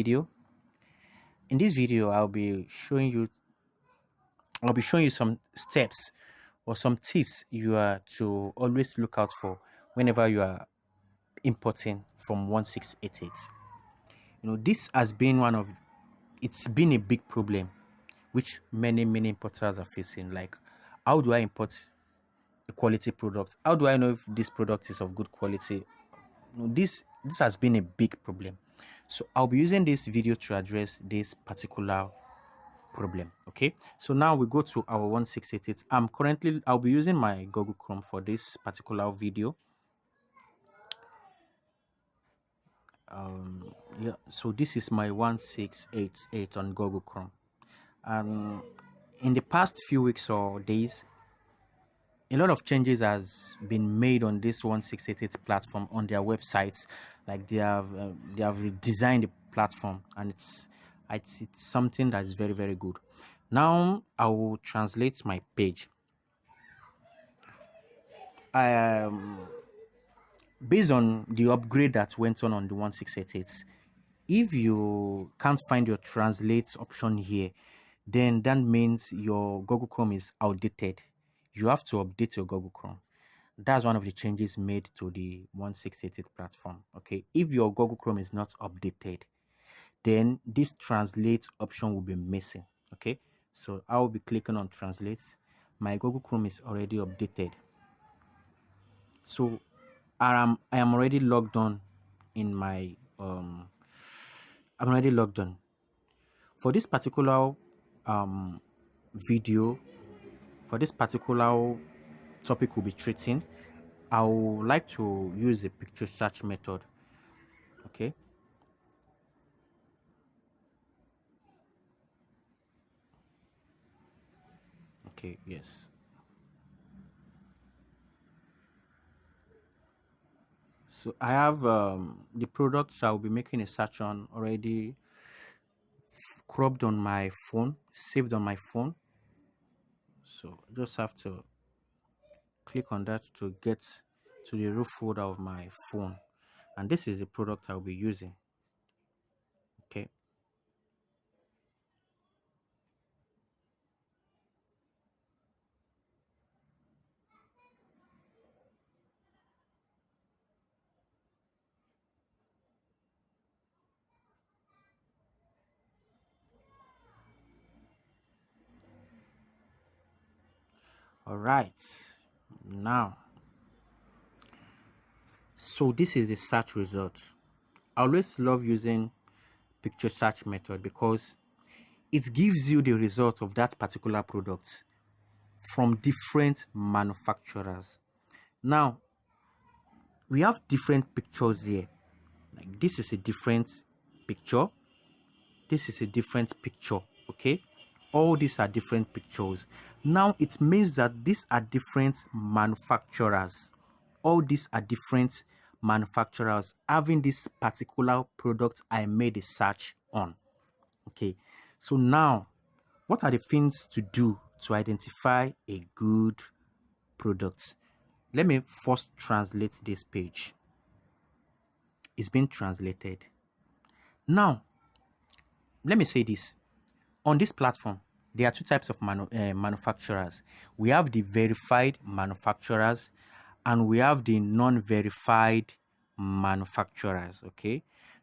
Video. In this video, I'll be showing you some steps or some tips you are to always look out for whenever you are importing from 1688. This has been it's been a big problem which many importers are facing. Like, how do I import a quality product? How do I know if this product is of good quality? This has been a big problem. So I'll be using this video to address this particular problem. Okay, so now we go to our 1688. I'll be using my Google Chrome for this particular video. Yeah, so this is my 1688 on Google Chrome. In the past few weeks or days, a lot of changes has been made on this 1688 platform on their websites. Like they have redesigned the platform, and it's something that is very good. Now I will translate my page. Based on the upgrade that went on the 1688, if you can't find your translate option here, then that means your Google Chrome is outdated. You have to update your Google Chrome. That's one of the changes made to the 1688 platform. Okay, if your Google Chrome is not updated, then this translate option will be missing. Okay, so I will be clicking on translate. My Google Chrome is already updated, so I am already logged on in my I'm already logged on for this particular um video. For this particular topic we'll be treating, I would like to use a picture search method. Okay, yes. So I have the products I will be making a search on already cropped on my phone, saved on my phone. So just have to click on that to get to the root folder of my phone, and this is the product I'll be using. Okay, all right. Now, so this is the search result. I always love using picture search method because it gives you the result of that particular product from different manufacturers. Now we have different pictures here. Like, this is a different picture, this is a different picture. Okay, all these are different pictures. Now it means that these are different manufacturers. All these are different manufacturers having this particular product I made a search on. Okay, so now what are the things to do to identify a good product? Let me first translate this page. It's been translated. Now let me say this. On this platform, there are two types of manufacturers. We have the verified manufacturers and we have the non-verified manufacturers. Okay,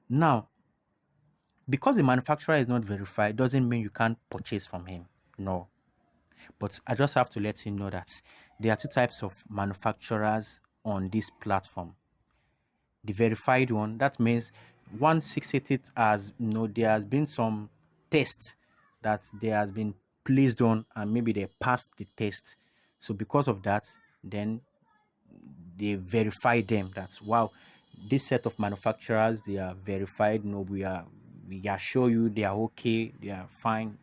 now because the manufacturer is not verified doesn't mean you can't purchase from him. No, but I just have to let you know that there are two types of manufacturers on this platform. The verified one, that means 1688 has, there has been some test that there has been placed on and maybe they passed the test. So because of that, then they verify them. That's, wow, this set of manufacturers, they are verified. No, we assure you they are okay, they are fine.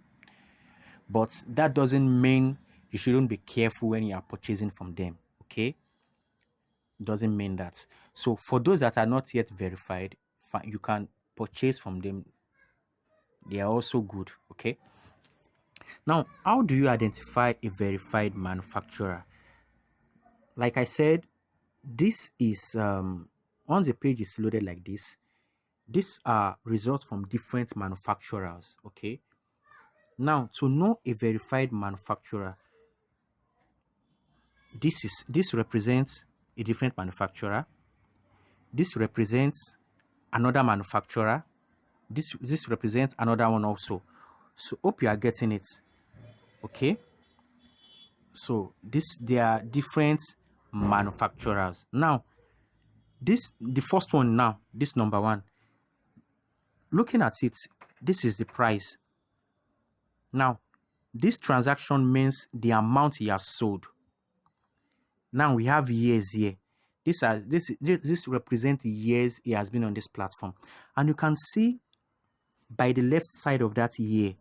But that doesn't mean you shouldn't be careful when you are purchasing from them. Okay, doesn't mean that. So for those that are not yet verified, you can purchase from them. They are also good. Okay, now how do you identify a verified manufacturer? Like I said, this is once the page is loaded like this, These are results from different manufacturers. Okay. Now, to know a verified manufacturer, this represents a different manufacturer. This represents another manufacturer. This represents another one also. So hope you are getting it. Okay. So they are different manufacturers. Now, the first one now, this number one, looking at it, this is the price. Now, this transaction means the amount he has sold. Now we have years here. This represents the years he has been on this platform. And you can see by the left side of that year,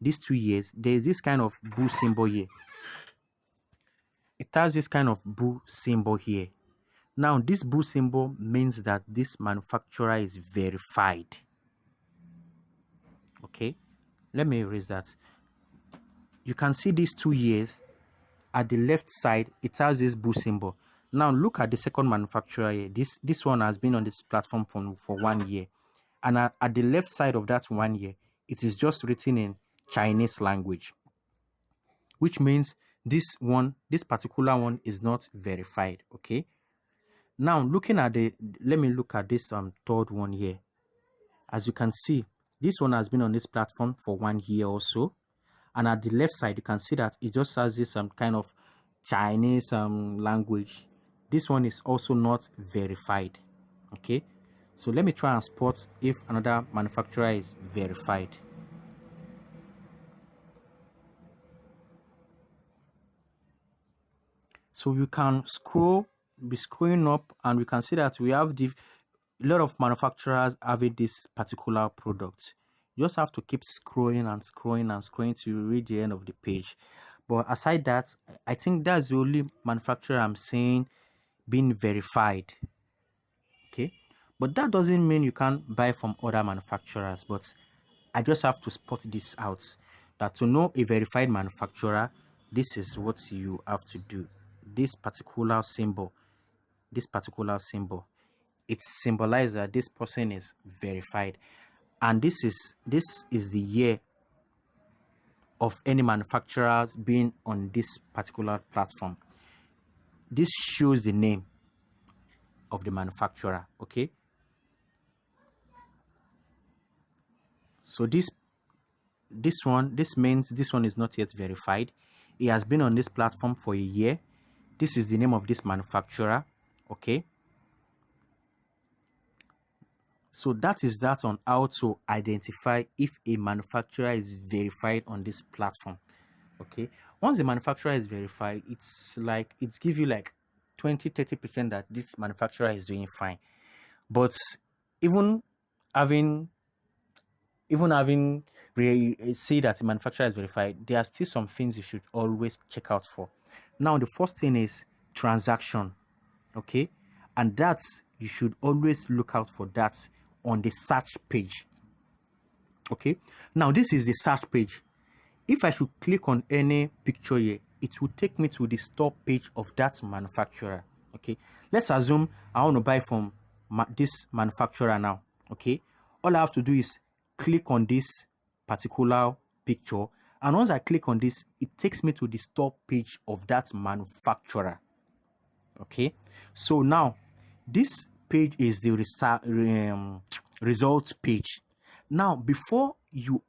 these 2 years, there is this kind of bull symbol here. It has this kind of bull symbol here. Now, this bull symbol means that this manufacturer is verified. Okay, let me erase that. You can see these 2 years. At the left side, it has this bull symbol. Now, look at the second manufacturer here. This one has been on this platform for 1 year. And at the left side of that 1 year, it is just written in Chinese language, which means this particular one is not verified. Okay. Now, let me look at this third one here. As you can see, this one has been on this platform for 1 year or so. And at the left side, you can see that it just has this kind of Chinese language. This one is also not verified. Okay. So let me try and spot if another manufacturer is verified. So you can be scrolling up, and we can see that we have a lot of manufacturers having this particular product. You just have to keep scrolling and scrolling and scrolling to reach the end of the page. But aside that, I think that's the only manufacturer I'm seeing being verified. Okay, but that doesn't mean you can't buy from other manufacturers. But I just have to spot this out, that to know a verified manufacturer, this is what you have to do. This particular symbol, it symbolizes that this person is verified. And this is the year of any manufacturers being on this particular platform. This shows the name of the manufacturer. Okay, so this means this one is not yet verified. It has been on this platform for a year. This is the name of this manufacturer. Okay, so that is that on how to identify if a manufacturer is verified on this platform. Okay, once the manufacturer is verified, it's like it gives you like 20-30% that this manufacturer is doing fine. But even having say that the manufacturer is verified, there are still some things you should always check out for. Now, the first thing is transaction. Okay, and that's, you should always look out for that on the search page. Okay, now this is the search page. If I should click on any picture here, it will take me to the store page of that manufacturer. Okay, let's assume I want to buy from this manufacturer now. Okay, all I have to do is click on this particular picture, and once I click on this, it takes me to the store page of that manufacturer. Okay, so now this page is the results page. Now, before you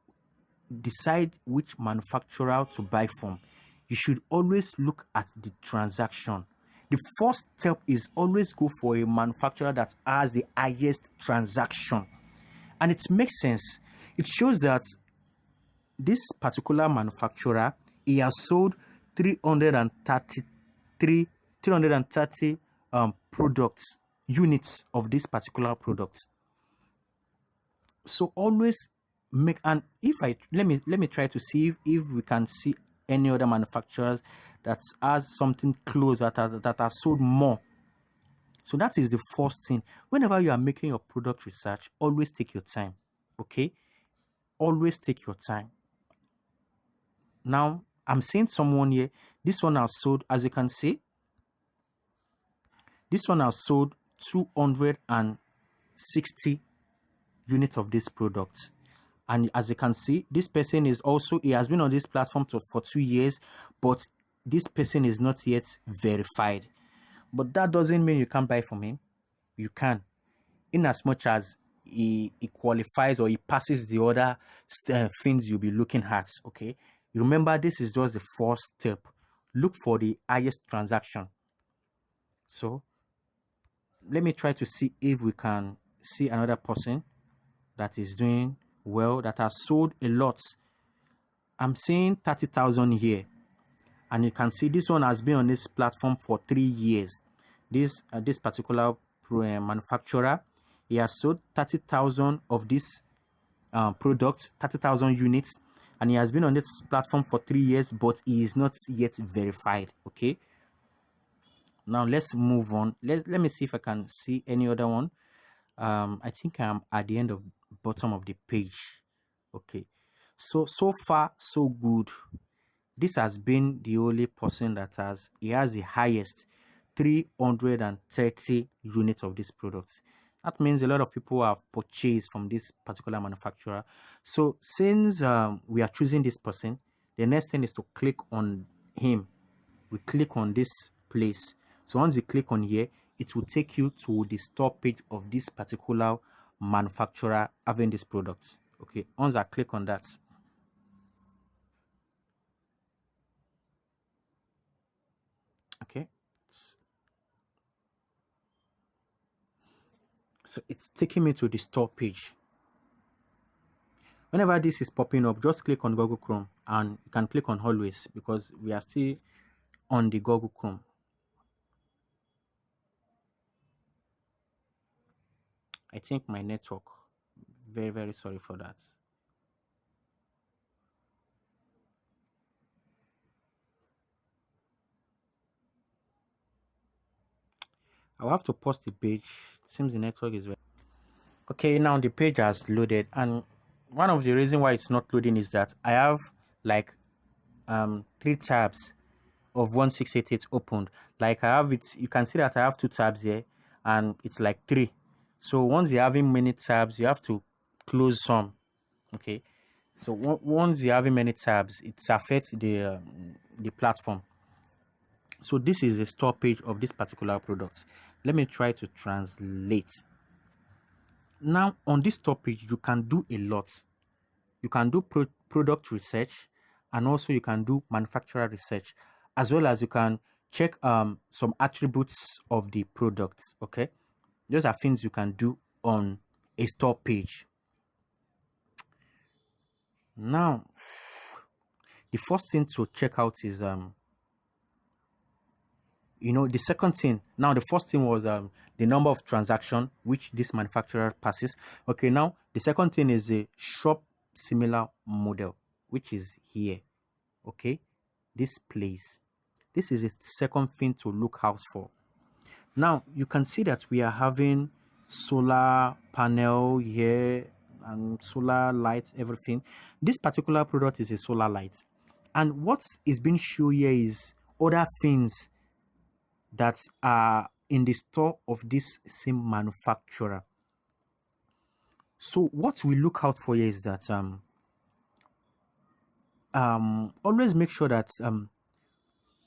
decide which manufacturer to buy from, you should always look at the transaction. The first step is always go for a manufacturer that has the highest transaction, and it makes sense. It shows that this particular manufacturer, he has sold 330 products, units of this particular product. So always make, and if I let me try to see if we can see any other manufacturers that has something close that are sold more. So that is the first thing. Whenever you are making your product research, always take your time. Okay, always take your time. Now I'm seeing someone here. This one has sold, as you can see, this one has sold 260 units of this product. And as you can see, this person is also, he has been on this platform for 2 years, but this person is not yet verified. But that doesn't mean you can't buy from him. You can, in as much as he qualifies or he passes the other things you'll be looking at. Okay, remember, this is just the first step. Look for the highest transaction. So let me try to see if we can see another person that is doing well, that has sold a lot. I'm seeing 30,000 here, and you can see this one has been on this platform for 3 years. This particular manufacturer, he has sold 30,000 of these products, 30,000 units, and he has been on this platform for 3 years, but he is not yet verified. Okay, now let's move on. Let me see if I can see any other one. I think I'm at the end of bottom of the page. Okay, so far so good. This has been the only person that has the highest 330 units of this product. That means a lot of people have purchased from this particular manufacturer. So since we are choosing this person, the next thing is to click on him. We click on this place. So once you click on here, it will take you to the store page of this particular manufacturer having this product. Okay, once I click on that, okay, so it's taking me to the store page. Whenever this is popping up, just click on Google Chrome, and you can click on always because we are still on the Google Chrome. I think my network, very sorry for that. I'll have to pause the page. It seems the network is very okay. Now the page has loaded, and one of the reasons why it's not loading is that I have like 3 tabs of 1688 opened. Like I have it, you can see that I have 2 tabs here, and it's like 3. So once you're having many tabs, you have to close some. Okay, so once you're having many tabs, it affects the platform. So this is the store page of this particular product. Let me try to translate. Now on this store page, you can do a lot. You can do product research, and also you can do manufacturer research, as well as you can check some attributes of the product. Okay, those are things you can do on a store page. Now the first thing to check out is the second thing. Now the first thing was the number of transaction which this manufacturer passes. Okay, now the second thing is a shop similar model, which is here. Okay, this place. This is the second thing to look out for. Now you can see that we are having solar panel here and solar lights, everything. This particular product is a solar light, and what is being shown here is other things that are in the store of this same manufacturer. So what we look out for here is that always make sure that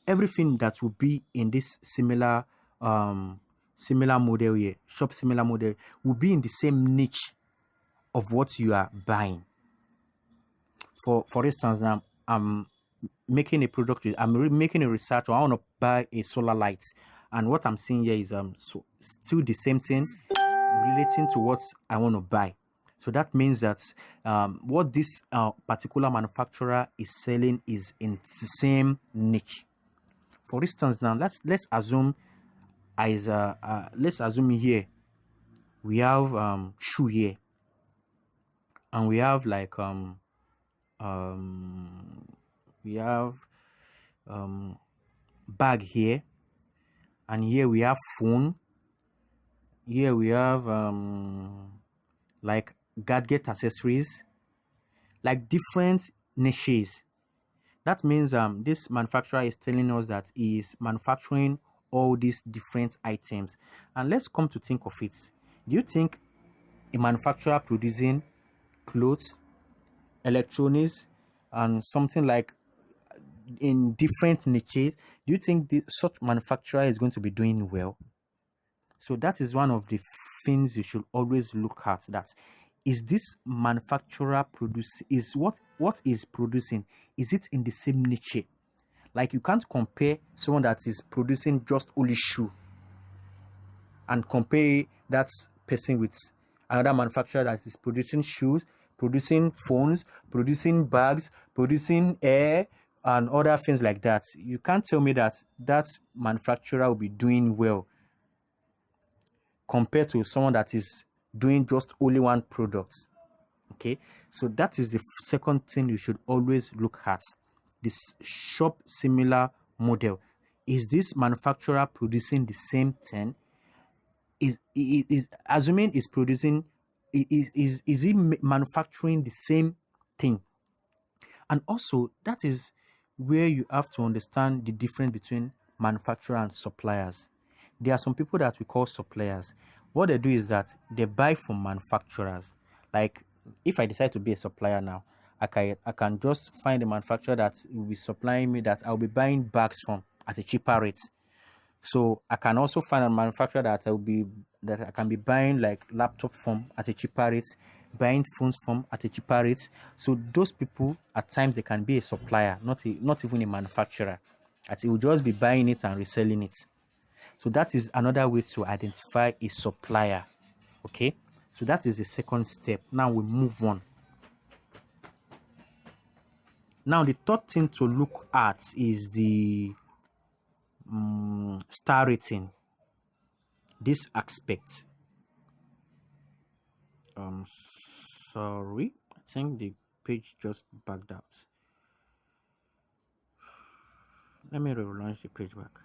everything that will be in this similar model here, shop similar model, will be in the same niche of what you are buying. For instance, now I'm making a product, I'm making a research, or I want to buy a solar light, and what I'm seeing here is so still the same thing relating to what I want to buy. So that means that what this particular manufacturer is selling is in the same niche. For instance, now let's assume let's assume here we have shoe here, and we have like we have bag here, and here we have phone. Here we have like gadget accessories, like different niches. That means this manufacturer is telling us that he is manufacturing all these different items. And let's come to think of it. Do you think a manufacturer producing clothes, electronics, and something like in different niches, do you think such manufacturer is going to be doing well? So that is one of the things you should always look at. That is, this manufacturer produce is what is producing, is it in the same niche? Like, you can't compare someone that is producing just only shoe and compare that person with another manufacturer that is producing shoes, producing phones, producing bags, producing air, and other things like that. You can't tell me that that manufacturer will be doing well compared to someone that is doing just only one product. Okay, so that is the second thing you should always look at. This shop similar model, is this manufacturer producing the same thing? Is assuming is producing, is he manufacturing the same thing? And also, that is where you have to understand the difference between manufacturer and suppliers. There are some people that we call suppliers. What they do is that they buy from manufacturers. Like, if I decide to be a supplier now, I can just find a manufacturer that will be supplying me, that I'll be buying bags from at a cheaper rate. So I can also find a manufacturer that I can be buying like laptop from at a cheaper rate, buying phones from at a cheaper rate. So those people at times they can be a supplier, not even a manufacturer. As he will just be buying it and reselling it. So that is another way to identify a supplier. Okay. So that is the second step. Now we move on. Now the third thing to look at is the star rating. This aspect. Sorry, I think the page just backed out. Let me relaunch the page back.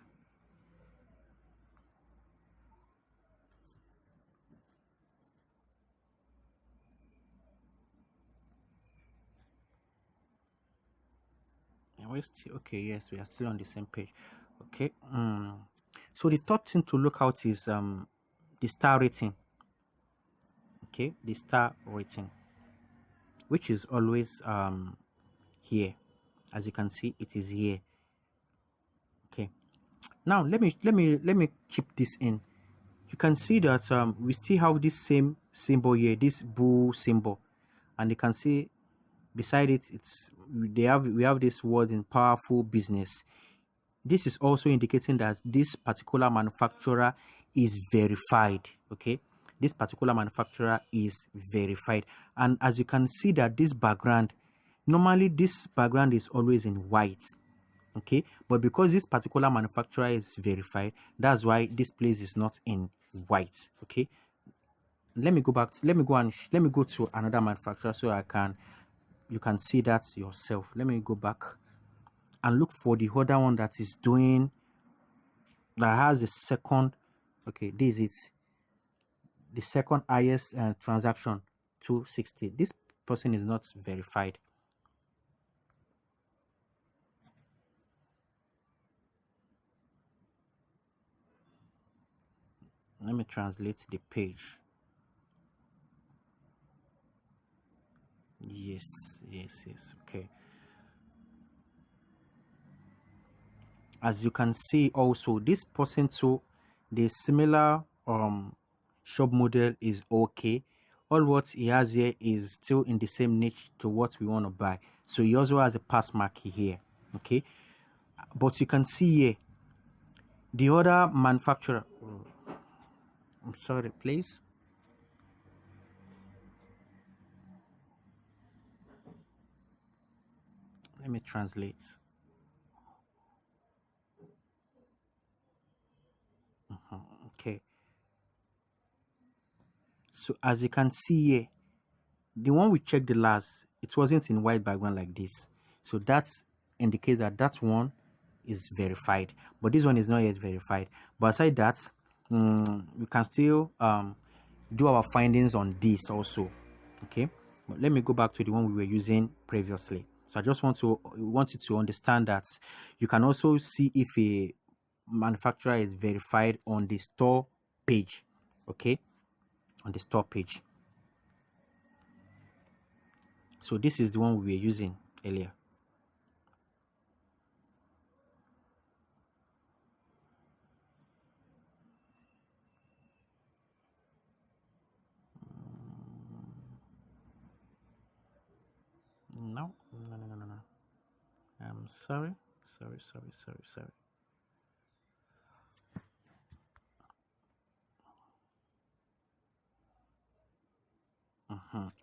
And we're still okay. Yes, we are still on the same page. Okay. So the third thing to look out is the star rating. Okay, the star rating, which is always here. As you can see, it is here. Okay. Now let me keep this in. You can see that we still have this same symbol here, this bull symbol, and you can see beside it, we have this word in powerful business. This is also indicating that this particular manufacturer is verified. Okay, this particular manufacturer is verified, and as you can see that this background, normally this background is always in white. Okay, but because this particular manufacturer is verified, that's why this place is not in white. Okay, let me go back let me go to another manufacturer so you can see that yourself. Let me go back and look for the other one that is doing, that has the second. Okay, this is it, the second highest transaction, 260. This person is not verified. Let me translate the page. Yes. Okay, as you can see also, this person too, the similar shop model is okay. All what he has here is still in the same niche to what we want to buy, so he also has a pass mark here. Okay, but you can see here the other manufacturer. I'm sorry, please. Let me translate. Okay, so as you can see here, the one we checked the last, it wasn't in white background like this, so that indicates that that one is verified, but this one is not yet verified. But aside that, we can still do our findings on this also. Okay, but let me go back to the one we were using previously. So I just want you to understand that you can also see if a manufacturer is verified on the store page. Okay, on the store page. So this is the one we were using earlier. No, no, no, no, no, no. I'm sorry. Sorry.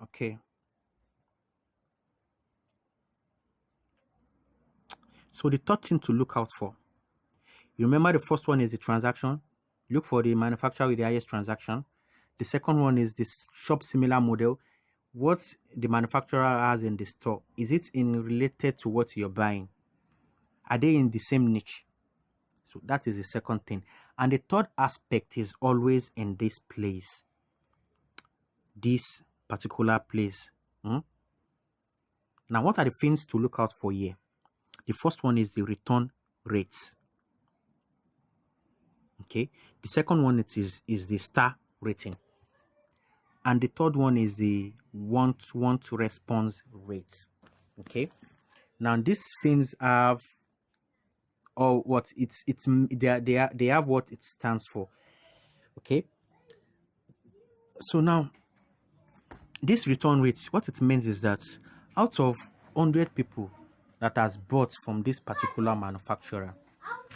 Okay. So the third thing to look out for. You remember the first one is the transaction. Look for the manufacturer with the highest transaction. The second one is this shop similar model. What the manufacturer has in the store. Is it in related to what you're buying? Are they in the same niche? So that is the second thing. And the third aspect is always in this place. This particular place. Now, what are the things to look out for here? The first one is the return rates. Okay. The second one is the star rating. And the third one is the want response rate. Okay. Now these things have or what it's they have what it stands for. Okay. So now this return rate, what it means is that out of 100 people that has bought from this particular manufacturer,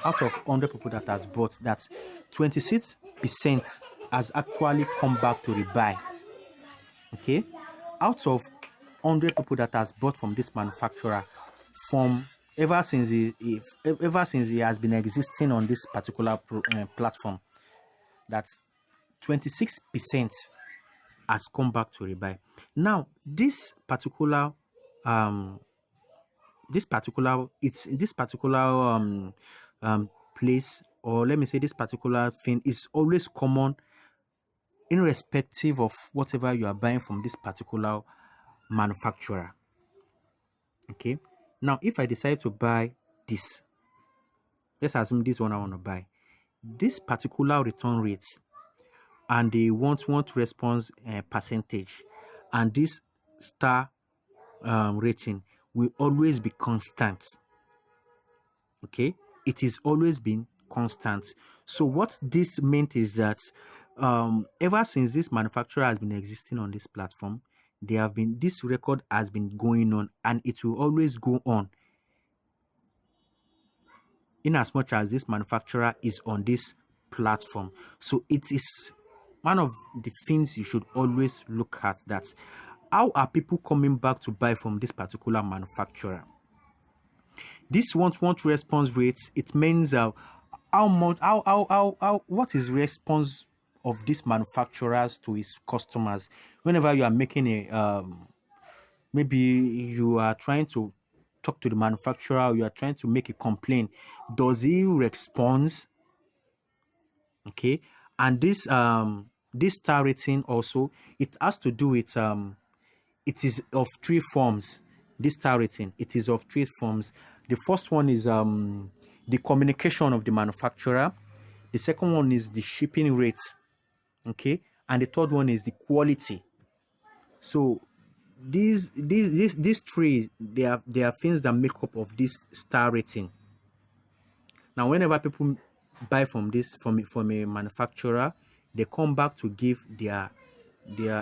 out of 100 people that has bought, that 26% has actually come back to rebuy. Okay, out of 100 people that has bought from this manufacturer from ever since he has been existing on this particular platform, that's 26% has come back to rebuy. Now um this particular place, or let me say this particular thing, is always common irrespective of whatever you are buying from this particular manufacturer. Okay, now if I decide to buy this, let's assume this one I want to buy, this particular return rate and the want response percentage and this star rating will always be constant. Okay, it is always been constant. So what this meant is that ever since this manufacturer has been existing on this platform, this record has been going on, and it will always go on in as much as this manufacturer is on this platform. So it is one of the things you should always look at, that how are people coming back to buy from this particular manufacturer. This want response rates, it means how much how what is response of these manufacturers to his customers whenever you are making a maybe you are trying to talk to the manufacturer, or you are trying to make a complaint. Does he respond? Okay. And this star rating also, it has to do with it is of three forms. This star rating, it is of three forms. The first one is the communication of the manufacturer. The second one is the shipping rate. Okay. And the third one is the quality. So these three, they are things that make up of this star rating. Now whenever people buy from a manufacturer, they come back to give their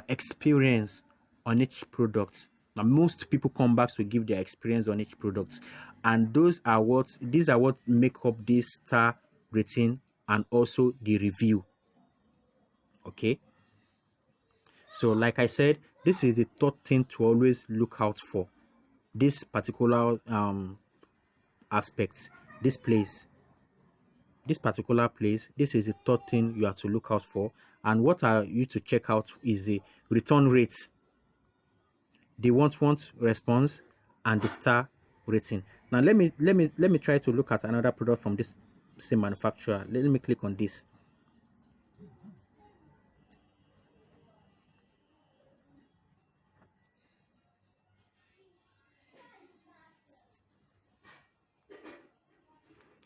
experience on each product. Now most people come back to give their experience on each product, and these are what make up this star rating and also the review. Okay, so like I said, this is the third thing to always look out for. This particular aspect, this place, this particular place, this is the third thing you have to look out for. And what are you to check out is the return rates, the want response, and the star rating. Now let me try to look at another product from this same manufacturer. Let me click on this.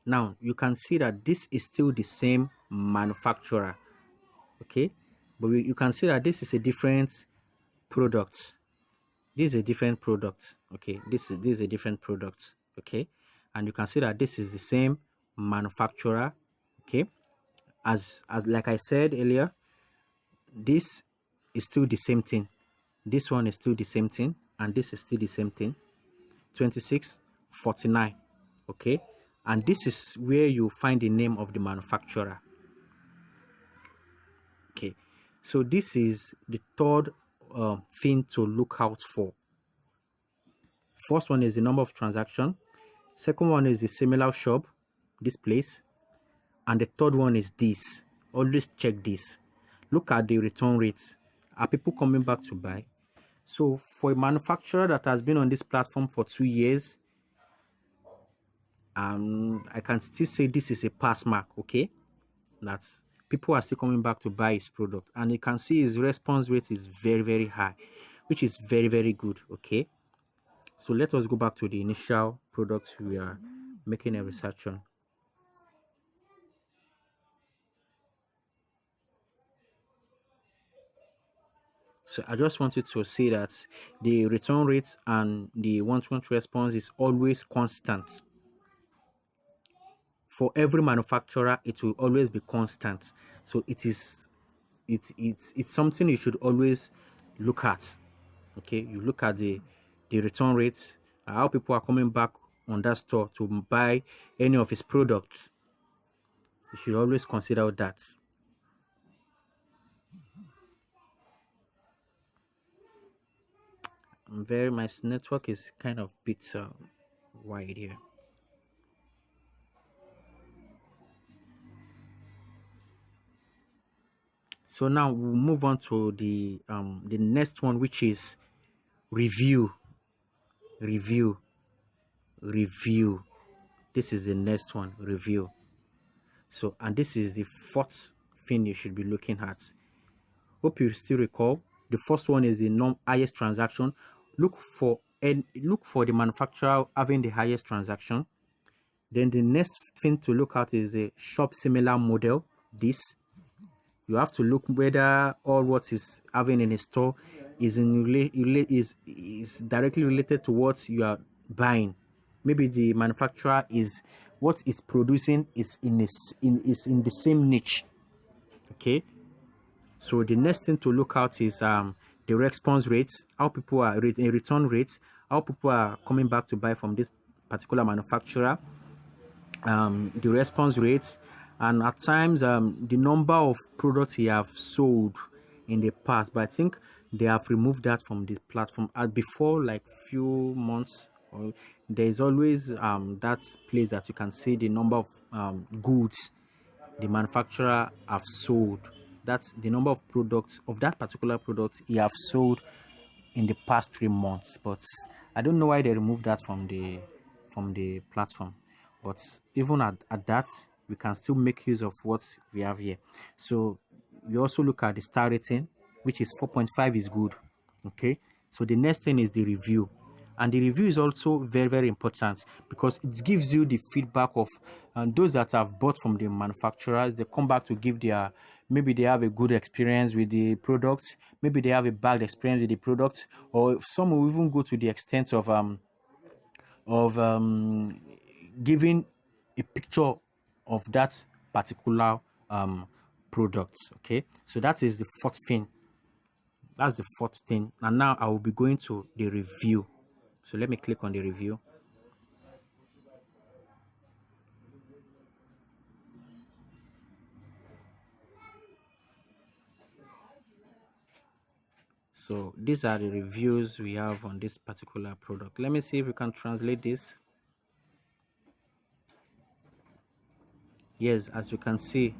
Now you can see that this is still the same manufacturer. Okay, but you can see that this is a different product. This is a different product. Okay, this is a different product. Okay, and you can see that this is the same manufacturer. Okay, as like I said earlier, this is still the same thing. This one is still the same thing, and this is still the same thing. 2649. Okay, and this is where you find the name of the manufacturer. Okay, so this is the third thing to look out for. First one is the number of transaction. Second one is the similar shop, this place, and the third one is this. Always check this. Look at the return rates. Are people coming back to buy? So for a manufacturer that has been on this platform for 2 years, I can still say this is a pass mark. Okay, that's people are still coming back to buy his product, and you can see his response rate is very high, which is very good. Okay, so let us go back to the initial products we are making a research on. So I just wanted to say that the return rate and the one-to-one response is always constant. For every manufacturer, it will always be constant. So it's something you should always look at. Okay, you look at the return rates, how people are coming back on that store to buy any of his products. You should always consider that. My network is kind of bit wide here. So now we'll move on to the next one, which is review, review, review. This is the next one, review. So, and this is the fourth thing you should be looking at. Hope you still recall. The first one is the highest transaction. Look for the manufacturer having the highest transaction. Then the next thing to look at is a shop similar model. This you have to look whether all what is having in a store is is directly related to what you are buying. Maybe the manufacturer is what is producing is in the same niche. Okay, so the next thing to look out is the response rates, how people are return rates, how people are coming back to buy from this particular manufacturer, the response rates, and at times the number of products he have sold in the past. But I think they have removed that from the platform. As before, like few months, or there is always that place that you can see the number of goods the manufacturer have sold. That's the number of products of that particular product he have sold in the past 3 months. But I don't know why they removed that from the platform. But even at that, we can still make use of what we have here. So we also look at the star rating, which is 4.5 is good. Okay, so the next thing is the review, and the review is also very important because it gives you the feedback of those that have bought from the manufacturers. They come back to give their, maybe they have a good experience with the product, maybe they have a bad experience with the product, or some will even go to the extent of giving a picture of that particular product. Okay, so that is the fourth thing. That's the fourth thing. And now I will be going to the review. So let me click on the review. So these are the reviews we have on this particular product. Let me see if we can translate this. Yes, as you can see,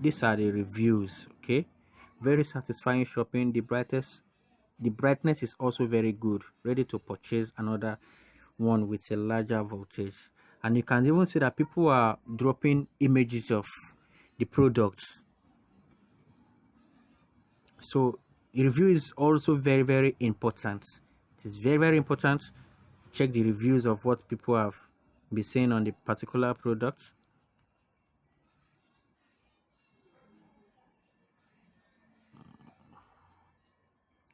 these are the reviews. Okay, very satisfying shopping. The brightness is also very good. Ready to purchase another one with a larger voltage. And you can even see that people are dropping images of the products. So review is also very important. It is very important to check the reviews of what people have been saying on the particular product.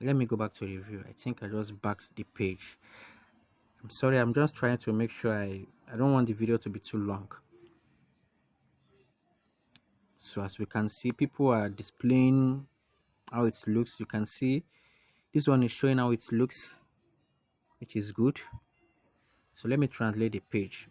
let me go back to review. I think I just backed the page. I'm sorry, I'm just trying to make sure I don't want the video to be too long. So as we can see, people are displaying how it looks. You can see this one is showing how it looks, which is good. So let me translate the page.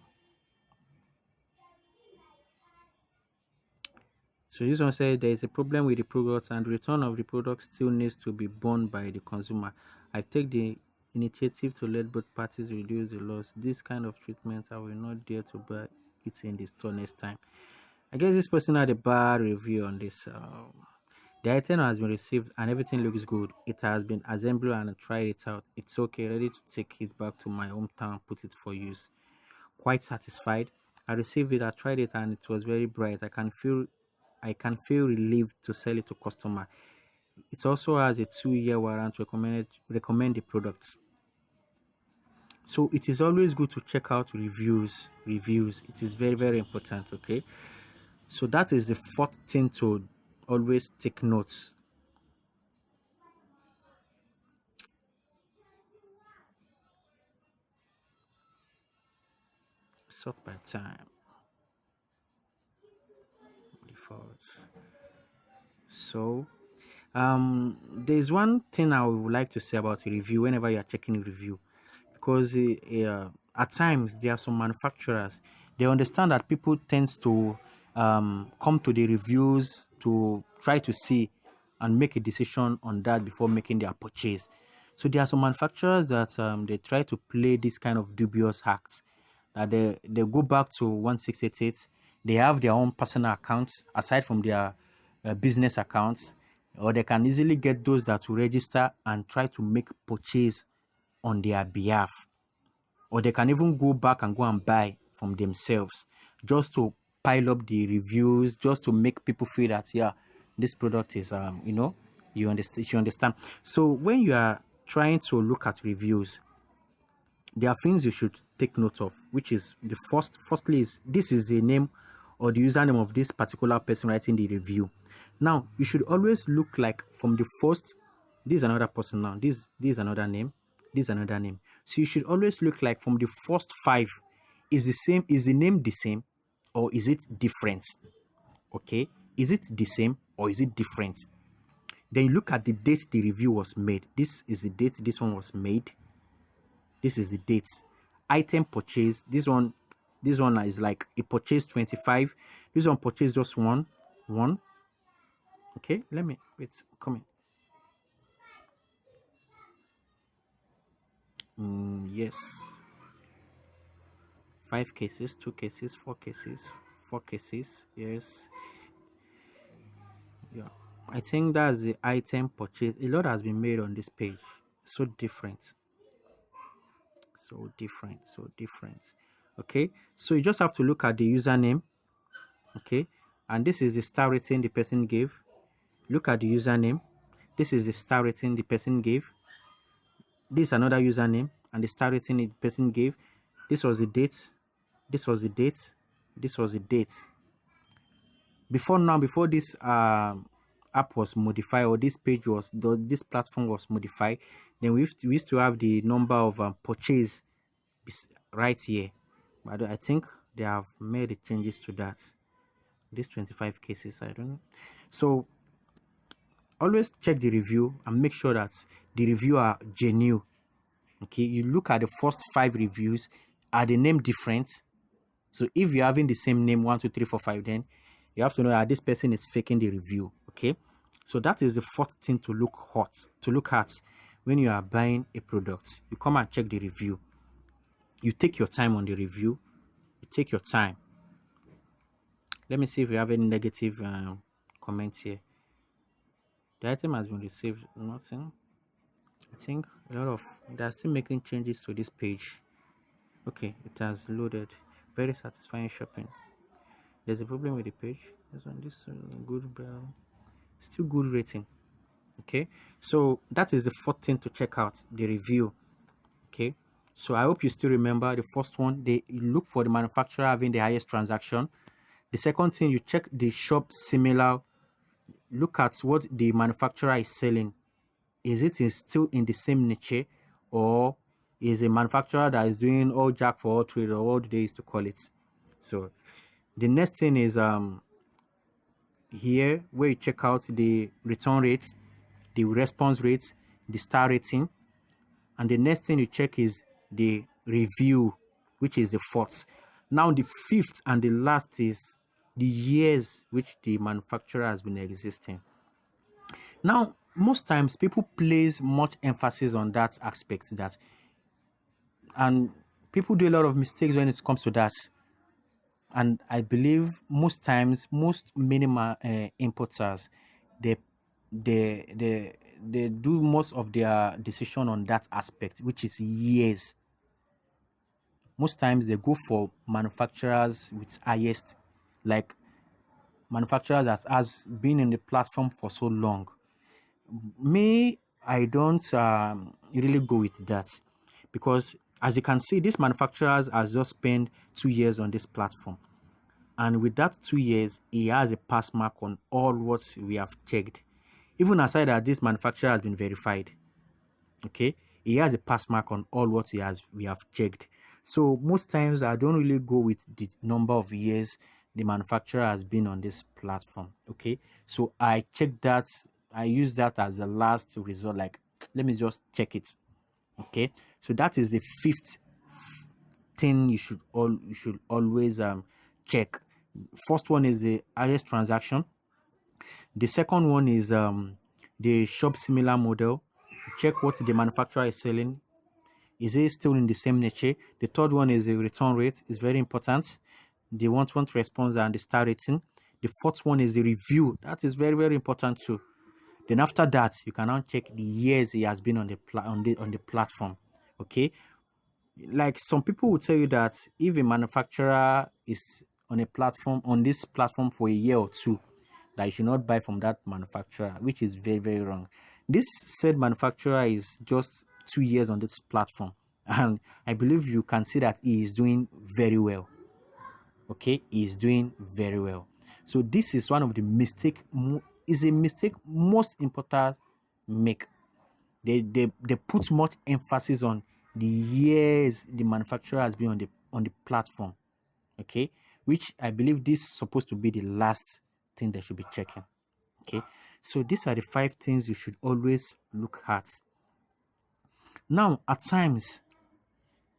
So this one said there is a problem with the product and return of the product still needs to be borne by the consumer. I take the initiative to let both parties reduce the loss. This kind of treatment, I will not dare to buy it in the store next time. I guess this person had a bad review on this. The item has been received and everything looks good. It has been assembled and I tried it out. It's okay, ready to take it back to my hometown, put it for use. Quite satisfied. I received it, I tried it and it was very bright. I can feel relieved to sell it to customer. It also has a 2-year warranty. Recommend the product. So it is always good to check out reviews. It is very, very important. Okay, so that is the fourth thing to always take notes. Sort by time. Default. So there's one thing I would like to say about a review whenever you are checking a review, because at times there are some manufacturers, they understand that people tends to come to the reviews to try to see and make a decision on that before making their purchase. So there are some manufacturers that they try to play this kind of dubious acts, that they go back to 1688, they have their own personal accounts aside from their business accounts, or they can easily get those that will register and try to make purchase on their behalf, or they can even go back and go and buy from themselves just to pile up the reviews, just to make people feel that yeah, this product is you understand. So when you are trying to look at reviews, there are things you should take note of, which is the firstly is this is the name or the username of this particular person writing the review. Now you should always look like from the first, this is another person, now this is another name, this is another name. So you should always look like from the first 5, is the name the same or is it different? Okay, is it the same or is it different? Then you look at the date the review was made. This is the date this one was made. This is the date. Item purchase, this one is like a purchase 25. This one purchase just one. Okay, let me wait, coming. Yes, 5 cases, 2 cases, 4 cases, 4 cases. Yes, yeah, I think that's the item purchase. A lot has been made on this page. So different, so different. Okay, so you just have to look at the username. Okay, and this is the star rating the person gave. Look at the username. This is the star rating the person gave. This is another username and the star rating the person gave. This was the date. This was the date. This was the date. Before this app was modified, or this page was, this platform was modified, then we used to have the number of purchase right here. But I think they have made the changes to that. These 25 cases, I don't know. So always check the review and make sure that the review are genuine. Okay, you look at the first 5 reviews. Are the name different? So if you're having the same name 1 2 3 4 5, then you have to know that this person is faking the review. Okay, so that is the fourth thing to look at when you are buying a product. You come and check the review. You take your time on the review. You take your time. Let me see if we have any negative comments here. The item has been received. Nothing. I think a lot of, they are still making changes to this page. Okay, it has loaded. Very satisfying shopping. There's a problem with the page. This good, still good rating. Okay, so that is the fourth thing to check out, the review. Okay, so I hope you still remember the first one. You look for the manufacturer having the highest transaction. The second thing, you check the shop similar. Look at what the manufacturer is selling. is it still in the same niche, or is a manufacturer that is doing all jack for all trade, or what they used to call it. So the next thing is here where you check out the return rate, the response rate, the star rating, and the next thing you check is the review, which is the fourth. Now the fifth and the last is the years which the manufacturer has been existing. Now most times people place much emphasis on that aspect, that, and people do a lot of mistakes when it comes to that. And I believe most times most minimal importers, they they they they do most of their decision on that aspect, which is years. Most times they go for manufacturers with highest, like manufacturers that has been in the platform for so long. Me, I don't really go with that, because as you can see, these manufacturers has just spent 2 years on this platform, and with that 2 years he has a pass mark on all what we have checked. Even aside that this manufacturer has been verified, okay, he has a pass mark on all what we have checked. So most times I don't really go with the number of years the manufacturer has been on this platform. Okay, so I check that, I use that as the last result, like let me just check it. Okay, so that is the fifth thing you should always check. First one is the highest transaction. The second one is the shop similar model. Check what the manufacturer is selling. Is it still in the same niche? The third one is the return rate. It's very important. The want response and the star rating. The fourth one is the review. That is very, very important too. Then after that, you can now check the years he has been on the platform. Okay, like some people will tell you that if a manufacturer is on this platform for a year or two, that you should not buy from that manufacturer, which is very, very wrong. This said manufacturer is just 2 years on this platform, and I believe you can see that he is doing very well. Okay, he is doing very well. So this is one of the is a mistake most importers make. They put much emphasis on the years the manufacturer has been on the platform. Okay, which I believe this is supposed to be the last thing they should be checking. Okay, so these are the 5 things you should always look at. Now at times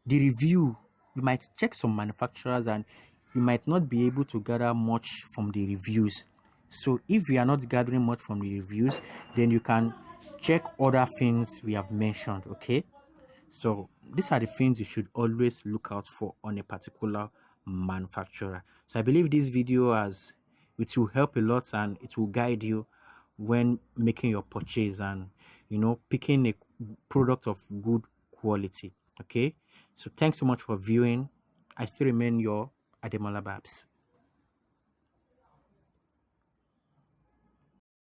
the review, you might check some manufacturers and you might not be able to gather much from the reviews. So if you are not gathering much from the reviews, then you can check other things we have mentioned. Okay, so these are the things you should always look out for on a particular manufacturer. So I believe this video it will help a lot, and it will guide you when making your purchase, and picking a product of good quality. Okay, so thanks so much for viewing. I still remain your Ademola Babs.